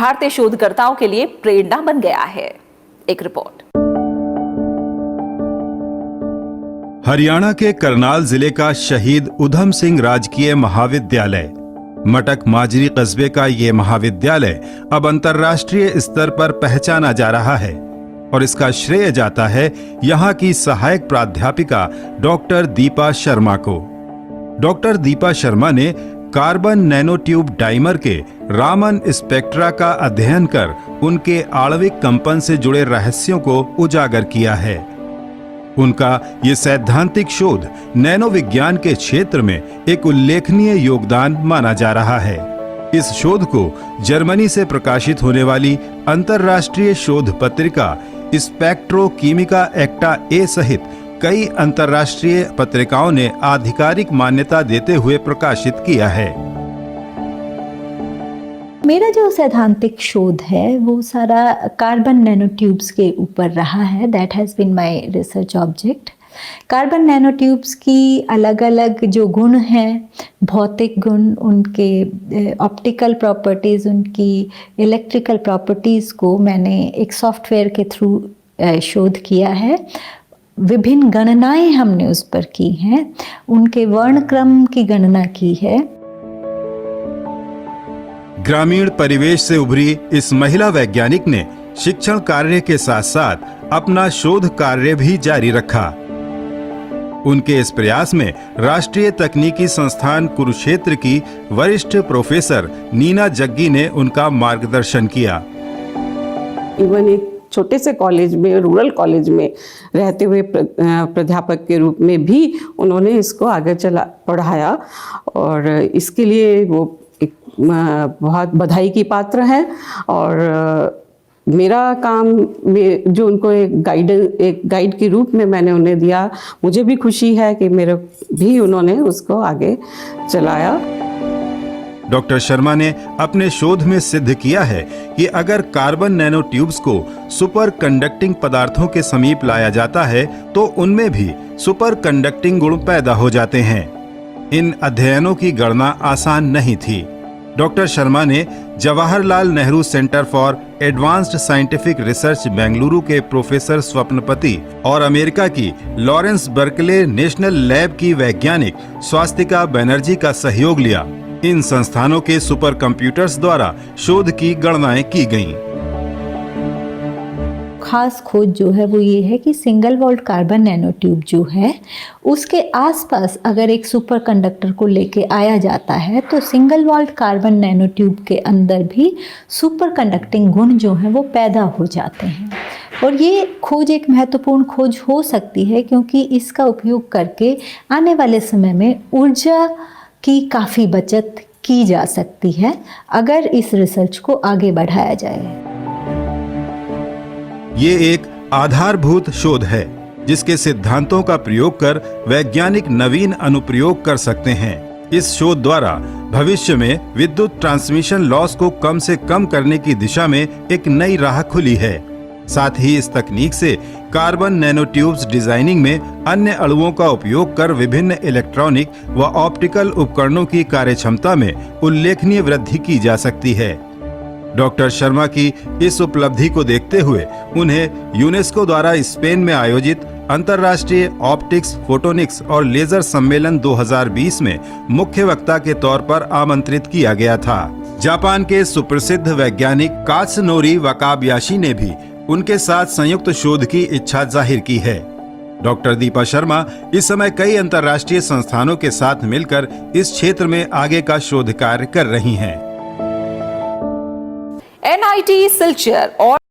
भारतीय शोधकर्ताओं के लिए प्रेरणा बन गया है। एक रिपोर्ट। हरियाणा के करनाल जिले का शहीद उधम सिंह राजकीय महाविद्यालय, मटक माजरी कस्बे का ये महाविद्यालय अब अंतर्राष्ट्रीय स्तर पर पहचाना जा रहा है और इसका श्रेय जाता है यहाँ की सहायक प्राध्यापिका डॉक्टर दीपा शर्मा को। डॉक्टर दीपा शर्मा ने कार्बन नैनोट्यूब डाइमर के रामन स्पेक्ट्रा का अध्ययन कर उनके आणविक कंपन से जुड़े रहस्यों को उजागर किया है। उनका ये सैद्धांतिक शोध नैनो विज्ञान के क्षेत्र में एक उल्लेखनीय योगदान माना जा रहा है। इस शोध को जर्मनी से प्रकाशित होने वाली अंतर्राष्ट्रीय शोध पत्रिका स्पेक्ट्रोकीमिका एक्टा ए सहित कई अंतर्राष्ट्रीय पत्रिकाओं ने आधिकारिक मान्यता देते हुए प्रकाशित किया है। मेरा जो सैद्धांतिक शोध है वो सारा कार्बन नैनोट्यूब्स के ऊपर रहा है। That has been my research object. Carbon nanotubes की अलग अलग जो गुण हैं, भौतिक गुण, उनके ऑप्टिकल प्रॉपर्टीज़, उनकी इलेक्ट्रिकल प्रॉपर्टीज़ को मैंने एक सॉफ्टवेयर के थ्रू शोध किया है। विभिन्न गणनाएं हमने उस पर की हैं, उनके वर्णक्रम की गणना की है। ग्रामीण परिवेश से उभरी इस महिला वैज्ञानिक ने शिक्षण कार्य के साथ साथ अपना शोध कार्य भी जारी रखा। उनके इस प्रयास में राष्ट्रीय तकनीकी संस्थान कुरुक्षेत्र की वरिष्ठ प्रोफेसर नीना जग्गी ने उनका मार्गदर्शन किया। इवन एक छोटे से कॉलेज में, रूरल कॉलेज में रहते हुए प्राध्यापक के रूप में भी उन्होंने इसको आगे बढ़ाया और इसके लिए वो एक बहुत बधाई की पात्र है। और मेरा काम में जो उनको एक गाइड के रूप में मैंने उन्हें दिया, मुझे भी खुशी है कि मेरे भी उन्होंने उसको आगे चलाया। डॉक्टर शर्मा ने अपने शोध में सिद्ध किया है कि अगर कार्बन नैनोट्यूब्स को सुपर कंडक्टिंग पदार्थों के समीप लाया जाता है तो उनमें भी सुपर कंडक्टिंग गुण पैदा हो जाते हैं। इन अध्ययनों की गणना आसान नहीं थी। डॉक्टर शर्मा ने Jawaharlal Nehru centre for advanced scientific research Bengaluru के प्रोफेसर स्वप्नपति और अमेरिका की लॉरेंस बर्कले नेशनल लैब की वैज्ञानिक स्वास्तिका बनर्जी का सहयोग लिया। इन संस्थानों के सुपर कंप्यूटर्स द्वारा शोध की गणनाएं की गईं। खास खोज जो है वो ये है कि सिंगल वॉल्ड कार्बन नैनोट्यूब जो है उसके आसपास अगर एक सुपर कंडक्टर को लेके आया जाता है तो सिंगल वॉल्ड कार्बन नैनोट्यूब के अंदर भी सुपर कंडक्टिंग गुण जो हैं वो पैदा हो जाते हैं। और ये खोज एक महत्वपूर्ण खोज हो सकती है क्योंकि इसका उपयोग करके आने वाले समय में ऊर्जा की काफ़ी बचत की जा सकती है अगर इस रिसर्च को आगे बढ़ाया जाए। ये एक आधारभूत शोध है जिसके सिद्धांतों का प्रयोग कर वैज्ञानिक नवीन अनुप्रयोग कर सकते हैं। इस शोध द्वारा भविष्य में विद्युत ट्रांसमिशन लॉस को कम से कम करने की दिशा में एक नई राह खुली है। साथ ही इस तकनीक से कार्बन नैनोट्यूब्स डिजाइनिंग में अन्य अणुओं का उपयोग कर विभिन्न इलेक्ट्रॉनिक व ऑप्टिकल उपकरणों की कार्यक्षमता में उल्लेखनीय वृद्धि की जा सकती है। डॉक्टर शर्मा की इस उपलब्धि को देखते हुए उन्हें यूनेस्को द्वारा स्पेन में आयोजित अंतर्राष्ट्रीय ऑप्टिक्स, फोटोनिक्स और लेजर सम्मेलन 2020 में मुख्य वक्ता के तौर पर आमंत्रित किया गया था। जापान के सुप्रसिद्ध वैज्ञानिक कात्सुनोरी वाकाबयाशी ने भी उनके साथ संयुक्त शोध की इच्छा जाहिर की है। डॉक्टर दीपा शर्मा इस समय कई अंतर्राष्ट्रीय संस्थानों के साथ मिलकर इस क्षेत्र में आगे का शोध कार्य कर रही हैं। NIT सिलचर और